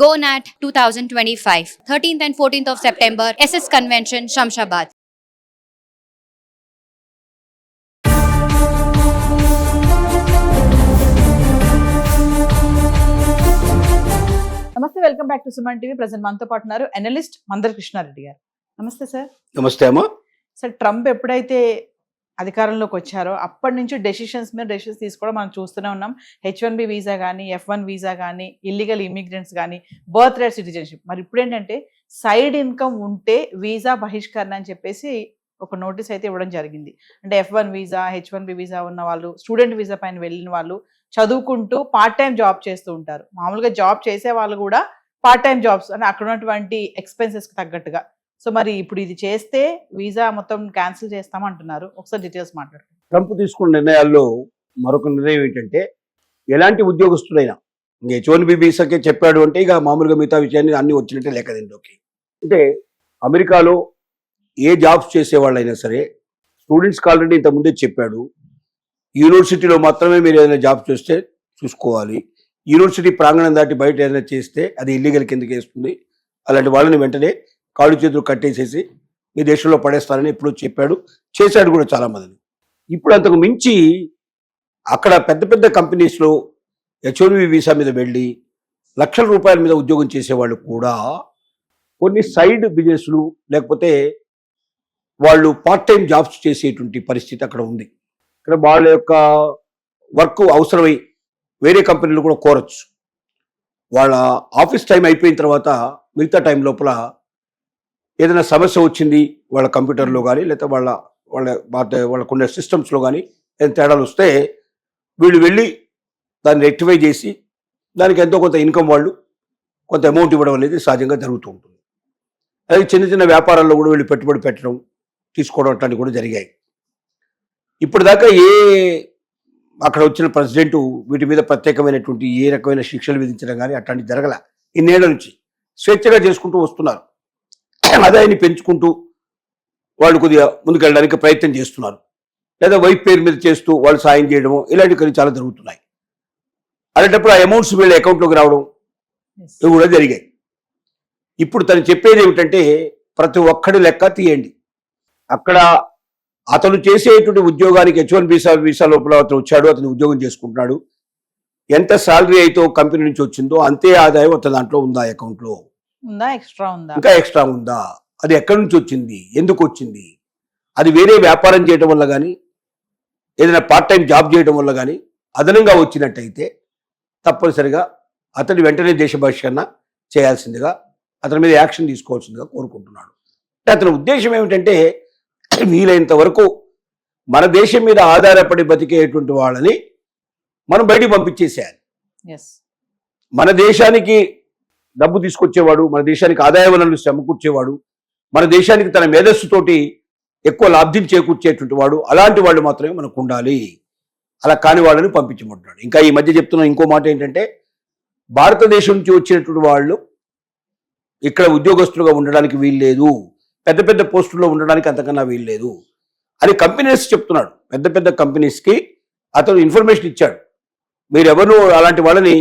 GoNat 2025, 13th and 14th of September, SS Convention, Shamshabad. నమస్తే, welcome back to Suman TV. Present మనతో పాటు ఉన్నారు analyst Mandar Krishna Reddy గారు. నమస్తే సార్. నమస్తే అమ్మా. సార్, ట్రంప్ ఎప్పుడైతే అధికారంలోకి వచ్చారో అప్పటి నుంచి డెసిషన్స్ తీసుకోవడం మనం చూస్తూనే ఉన్నాం. H1B వీసా కానీ, F1 వీసా కానీ, ఇల్లీగల్ ఇమిగ్రెంట్స్ కానీ, బర్త్ రైట్ సిటిజన్షిప్. మరి ఇప్పుడు ఏంటంటే సైడ్ ఇన్కమ్ ఉంటే వీసా బహిష్కరణ అని చెప్పేసి ఒక నోటీస్ అయితే ఇవ్వడం జరిగింది. అంటే F1 వీసా, H1B వీసా ఉన్న వాళ్ళు, స్టూడెంట్ వీసా పైన వెళ్ళిన వాళ్ళు చదువుకుంటూ పార్ట్ టైం జాబ్ చేస్తూ ఉంటారు. మామూలుగా జాబ్ చేసే వాళ్ళు కూడా పార్ట్ టైం జాబ్స్ అంటే అక్కడ ఉన్నటువంటి ఎక్స్పెన్సెస్కి తగ్గట్టుగా. సో మరి ఇప్పుడు ఇది చేస్తే వీసా మొత్తం క్యాన్సిల్ చేస్తామంటున్నారు. ఒకసారి డీటెయిల్స్ మాట్లాడుతాం. ట్రంప్ తీసుకున్న నిర్ణయాల్లో మరొక నిర్ణయం ఏంటంటే, ఎలాంటి ఉద్యోగస్తుడైనా ఇంకా H1B వీసాకే చెప్పాడు అంటే ఇక మామూలుగా మిగతా విషయాన్ని అన్ని వచ్చినట్టే లెక్క దీంట్లోకి. అంటే అమెరికాలో ఏ జాబ్స్ చేసేవాళ్ళైనా సరే, స్టూడెంట్స్కి ఆల్రెడీ ఇంతకుముందే చెప్పాడు, యూనివర్సిటీలో మాత్రమే మీరు ఏదైనా జాబ్ చేస్తే చూసుకోవాలి. యూనివర్సిటీ ప్రాంగణం దాటి బయట ఏదైనా చేస్తే అది ఇల్లీగల్ కిందకి వేస్తుంది. అలాంటి వాళ్ళని వెంటనే కాళ్ళు చేతులు కట్టేసేసి మీ దేశంలో పడేస్తారని ఎప్పుడూ చెప్పాడు, చేశాడు కూడా చాలామందిని. ఇప్పుడు అంతకు మించి అక్కడ పెద్ద పెద్ద కంపెనీస్లో H1B వీసా మీద వెళ్ళి లక్షల రూపాయల మీద ఉద్యోగం చేసేవాళ్ళు కూడా కొన్ని సైడ్ బిజినెస్లు లేకపోతే వాళ్ళు పార్ట్ టైం జాబ్స్ చేసేటువంటి పరిస్థితి అక్కడ ఉంది. ఇక్కడ వాళ్ళ యొక్క వర్క్ అవసరమై వేరే కంపెనీలు కూడా కోరచ్చు. వాళ్ళ ఆఫీస్ టైం అయిపోయిన తర్వాత మిగతా టైం లోపల ఏదైనా సమస్య వచ్చింది వాళ్ళ కంప్యూటర్లో కానీ లేకపోతే వాళ్ళకున్న సిస్టమ్స్లో కానీ ఏదైనా తేడాలు వస్తే వీళ్ళు వెళ్ళి దాన్ని రెక్టిఫై చేసి దానికి ఎంతో కొంత ఇన్కమ్ వాళ్ళు కొంత అమౌంట్ ఇవ్వడం అనేది సహజంగా జరుగుతూ ఉంటుంది. అలాగే చిన్న చిన్న వ్యాపారాల్లో కూడా వీళ్ళు పెట్టుబడి పెట్టడం తీసుకోవడం అట్లాంటివి కూడా జరిగాయి. ఇప్పుడు దాకా అక్కడ వచ్చిన ప్రెసిడెంట్ వీటి మీద ప్రత్యేకమైనటువంటి ఏ రకమైన శిక్షలు విధించడం కానీ అట్లాంటివి జరగల. ఇన్నేళ్ల నుంచి స్వేచ్ఛగా చేసుకుంటూ వస్తున్నారు. ఆదాయాన్ని పెంచుకుంటూ వాళ్ళు కొద్దిగా ముందుకెళ్ళడానికి ప్రయత్నం చేస్తున్నారు. లేదా వైఫ్ పేరు మీద చేస్తూ వాళ్ళు సాయం చేయడము ఇలాంటివి చాలా జరుగుతున్నాయి. అలాంటప్పుడు ఆ అమౌంట్స్ వీళ్ళ అకౌంట్లోకి రావడం ఇవి కూడా జరిగాయి. ఇప్పుడు తను చెప్పేది ఏమిటంటే, ప్రతి ఒక్కడి లెక్క తీయండి. అక్కడ అతను చేసేటువంటి ఉద్యోగానికి H1B వీసా లోపల అతను వచ్చాడు, అతను ఉద్యోగం చేసుకుంటున్నాడు. ఎంత శాలరీ అయితే కంపెనీ నుంచి వచ్చిందో అంతే ఆదాయం అతని దాంట్లో ఉందా, అకౌంట్లో ఉందా, ఎక్స్ట్రా ఉందా, ఇంకా ఎక్స్ట్రా ఉందా, అది ఎక్కడి నుంచి వచ్చింది, ఎందుకు వచ్చింది, అది వేరే వ్యాపారం చేయడం వల్ల కానీ ఏదైనా పార్ట్ టైం జాబ్ చేయడం వల్ల కానీ అదనంగా వచ్చినట్టయితే తప్పనిసరిగా అతని వెంటనే దేశ బహిష్కరణ చేయాల్సిందిగా, అతని మీద యాక్షన్ తీసుకోవాల్సిందిగా కోరుకుంటున్నాడు. అతని ఉద్దేశం ఏమిటంటే, వీలైనంత వరకు మన దేశం మీద ఆధారపడి బతికేటువంటి వాళ్ళని మనం బయటికి పంపించేసేయాలి. మన దేశానికి డబ్బు తీసుకొచ్చేవాడు, మన దేశానికి ఆదాయ వనరులు సమకూర్చేవాడు, మన దేశానికి తన మేధస్సుతోటి ఎక్కువ లాభ్యం చేకూర్చేటువంటి వాడు, అలాంటి వాళ్ళు మాత్రమే మనకు ఉండాలి. అలా కాని వాళ్ళని పంపించమంటున్నాడు. ఇంకా ఈ మధ్య చెప్తున్న ఇంకో మాట ఏంటంటే, భారతదేశం నుంచి వచ్చినటువంటి వాళ్ళు ఇక్కడ ఉద్యోగస్తులుగా ఉండడానికి వీల్లేదు, పెద్ద పెద్ద పోస్టుల్లో ఉండడానికి అంతకన్నా వీల్లేదు అని కంపెనీస్ చెప్తున్నాడు. పెద్ద పెద్ద కంపెనీస్కి అతను ఇన్ఫర్మేషన్ ఇచ్చాడు, మీరెవరు అలాంటి వాళ్ళని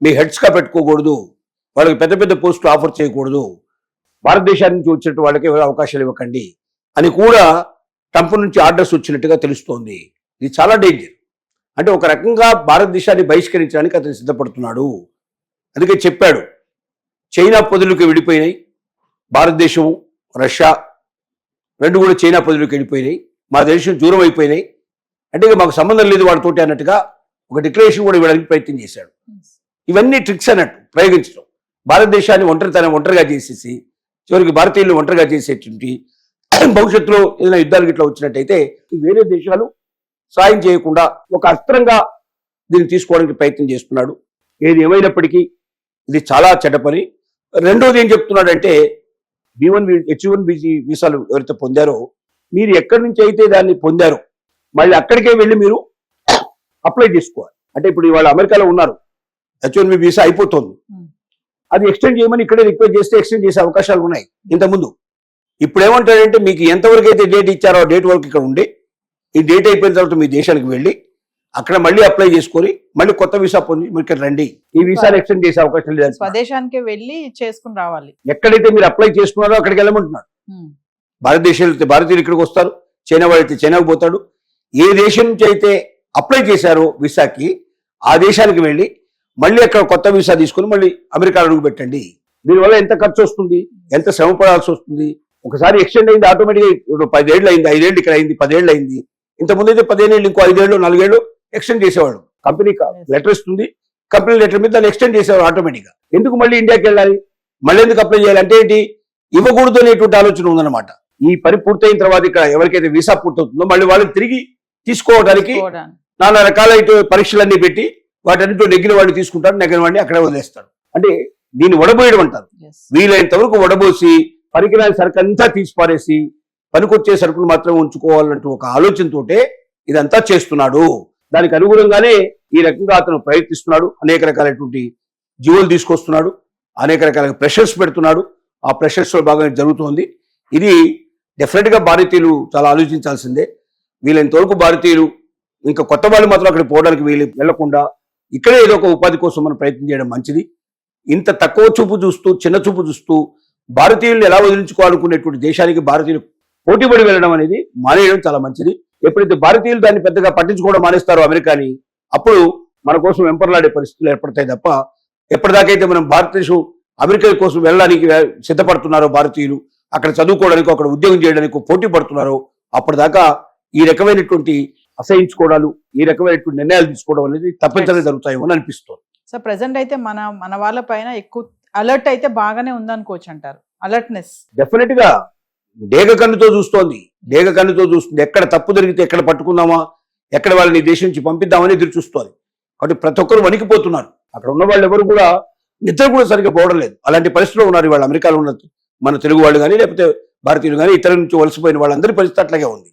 మీ హెడ్స్గా పెట్టుకోకూడదు, వాళ్ళకి పెద్ద పెద్ద పోస్టులు ఆఫర్ చేయకూడదు, భారతదేశానికి నుంచి వచ్చినట్టు వాళ్ళకి ఎవరు అవకాశాలు ఇవ్వకండి అని కూడా ట్రంప్ నుంచి ఆర్డర్స్ వచ్చినట్టుగా తెలుస్తోంది. ఇది చాలా డేంజర్. అంటే ఒక రకంగా భారతదేశాన్ని బహిష్కరించడానికి అతను సిద్ధపడుతున్నాడు. అందుకే చెప్పాడు, చైనా పొదులకు విడిపోయినాయి, భారతదేశం రష్యా రెండు కూడా చైనా పొదులకు వెళ్ళిపోయినాయి, మా దేశం దూరం అయిపోయినాయి, అంటే ఇక మాకు సంబంధం లేదు వాడితోటి అన్నట్టుగా ఒక డిక్లరేషన్ కూడా ఇవ్వడానికి ప్రయత్నం చేశాడు. ఇవన్నీ ట్రిక్స్ అన్నట్టు ప్రయోగించడం, భారతదేశాన్ని ఒంటరిగా చేసేసి చివరికి భారతీయులను ఒంటరిగా చేసేటువంటి భవిష్యత్తులో ఏదైనా యుద్ధాలు గిట్లా వచ్చినట్టయితే వేరే దేశాలు సాయం చేయకుండా ఒక అస్త్రంగా దీన్ని తీసుకోవడానికి ప్రయత్నం చేస్తున్నాడు. ఏది ఏమైనప్పటికీ ఇది చాలా చెడ్డ పని. రెండోది ఏం చెప్తున్నాడంటే, H1B వీసాలు ఎవరైతే పొందారో, మీరు ఎక్కడి నుంచి అయితే దాన్ని పొందారో మళ్ళీ అక్కడికే వెళ్ళి మీరు అప్లై చేసుకోవాలి. అంటే ఇప్పుడు ఇవాళ అమెరికాలో ఉన్నారు, H1B వీసా అయిపోతుంది, అది ఎక్స్టెండ్ చేయమని ఇక్కడే రిక్వెస్ట్ చేస్తే ఎక్స్టెండ్ చేసే అవకాశాలు ఉన్నాయి ఇంతకుముందు. ఇప్పుడు ఏమంటాడంటే, మీకు ఎంతవరకు అయితే డేట్ ఇచ్చారో ఆ డేట్ వరకు ఇక్కడ ఉండి, ఈ డేట్ అయిపోయిన తర్వాత మీ దేశానికి వెళ్ళి అక్కడ మళ్ళీ అప్లై చేసుకొని మళ్ళీ కొత్త వీసా పొంది మీరు ఇక్కడ రండి. ఈ వీసాను ఎక్స్టెండ్ చేసే అవకాశం లేదు. స్వదేశానికి వెళ్ళి చేసుకుని రావాలి. ఎక్కడైతే మీరు అప్లై చేసుకున్నారో అక్కడికి వెళ్ళమంటున్నారు. భారతదేశంలో అయితే భారతీయులు ఇక్కడికి వస్తారు, చైనా వాడు అయితే చైనాకు పోతాడు. ఏ దేశం నుంచి అయితే అప్లై చేశారో వీసాకి ఆ దేశానికి వెళ్ళి మళ్ళీ అక్కడ కొత్త వీసా తీసుకుని మళ్ళీ అమెరికా అడుగు పెట్టండి. దీనివల్ల ఎంత ఖర్చు వస్తుంది, ఎంత శ్రమ పడాల్సి వస్తుంది. ఒకసారి ఎక్స్టెండ్ అయింది ఆటోమేటిక్గా. ఇప్పుడు 10 ఏళ్ళు అయింది, 5 ఏళ్ళు ఇక్కడ అయింది, 10 ఏళ్ళు అయింది. ఇంతకుముందు అయితే 15 ఏళ్ళు, ఇంకో 5 ఏళ్ళు 4 ఏళ్ళు ఎక్స్టెండ్ చేసేవాడు. కంపెనీ లెటర్ ఇస్తుంది, కంపెనీ లెటర్ మీద దాన్ని ఎక్స్టెండ్ చేసేవాడు ఆటోమేటిక్గా. ఎందుకు మళ్ళీ ఇండియాకి వెళ్ళాలి, మళ్ళీ ఎందుకు అప్లై చేయాలి అంటే ఏంటి, ఇవ్వకూడదు అనేటువంటి ఆలోచన ఉందన్నమాట. ఈ పని పూర్తయిన తర్వాత ఇక్కడ ఎవరికైతే వీసా పూర్తవుతుందో మళ్ళీ వాళ్ళని తిరిగి తీసుకోవడానికి నానా రకాల పరీక్షలన్నీ పెట్టి వాటన్నింటిలో నెగ్గిన వాడిని తీసుకుంటారు, నెగ్గిన వాడిని అక్కడే వదిలేస్తాడు. అంటే దీన్ని వడబోయడం అంటారు. వీలైనంత వరకు వడబోసి పనికిరాని సరుకు అంతా తీసి పారేసి పనికొచ్చే సరుకులు మాత్రం ఉంచుకోవాలంటూ ఒక ఆలోచనతోటే ఇదంతా చేస్తున్నాడు. దానికి అనుగుణంగానే ఈ రకంగా అతను ప్రయత్నిస్తున్నాడు. అనేక రకాలైనటువంటి జీవోలు తీసుకొస్తున్నాడు, అనేక రకాల ప్రెషర్స్ పెడుతున్నాడు. ఆ ప్రెషర్స్ లో బాగా జరుగుతోంది. ఇది డెఫినెట్ గా భారతీయులు చాలా ఆలోచించాల్సిందే. వీలైనంత వరకు భారతీయులు ఇంకా కొత్త వాళ్ళు మాత్రం అక్కడికి పోవడానికి వెళ్లకుండా ఇక్కడే ఏదో ఒక ఉపాధి కోసం మనం ప్రయత్నం చేయడం మంచిది. ఇంత తక్కువ చూపు చూస్తూ, చిన్న చూపు చూస్తూ భారతీయుల్ని ఎలా వదిలించుకోవాలనుకునేటువంటి దేశానికి భారతీయులు పోటీపడి వెళ్ళడం అనేది మానేయడం చాలా మంచిది. ఎప్పుడైతే భారతీయులు దాన్ని పెద్దగా పట్టించుకోవడం మానేస్తారో అమెరికాని, అప్పుడు మన కోసం వెంపర్లాడే పరిస్థితులు ఏర్పడతాయి తప్ప, ఎప్పటిదాకైతే మనం భారతదేశం అమెరికా కోసం వెళ్ళడానికి సిద్ధపడుతున్నారో భారతీయులు, అక్కడ చదువుకోవడానికి, అక్కడ ఉద్యోగం చేయడానికి పోటీ పడుతున్నారో, అప్పటిదాకా ఈ రకమైనటువంటి అసహించుకోవడాలు, ఈ రకమైనటువంటి నిర్ణయాలు తీసుకోవడం అనేది తప్పనిసరిగా జరుగుతాయేమో అని అనిపిస్తుంది. సో ప్రెసెంట్ అయితే మన వాళ్ళ పైన ఎక్కువ అలర్ట్ అయితే బాగానే ఉందనుకోవచ్చు అంటారు. అలర్ట్నెస్ డెఫినెట్ గా డేగ కన్నుతో చూస్తోంది. ఎక్కడ తప్పు జరిగితే ఎక్కడ పట్టుకుందామా, ఎక్కడ వాళ్ళని దేశం నుంచి పంపిద్దామని ఎదురు చూస్తోంది. కాబట్టి ప్రతి ఒక్కరు వణికిపోతున్నారు. అక్కడ ఉన్న వాళ్ళు ఎవరు కూడా నిద్ర కూడా సరిగ్గా పోవడం లేదు. అలాంటి పరిస్థితిలో ఉన్నారు వాళ్ళు. అమెరికాలో ఉన్న మన తెలుగు వాళ్ళు కానీ, లేకపోతే భారతీయులు కానీ, ఇతరుల నుంచి వలసిపోయిన వాళ్ళందరి పరిస్థితి అట్లాగే ఉంది.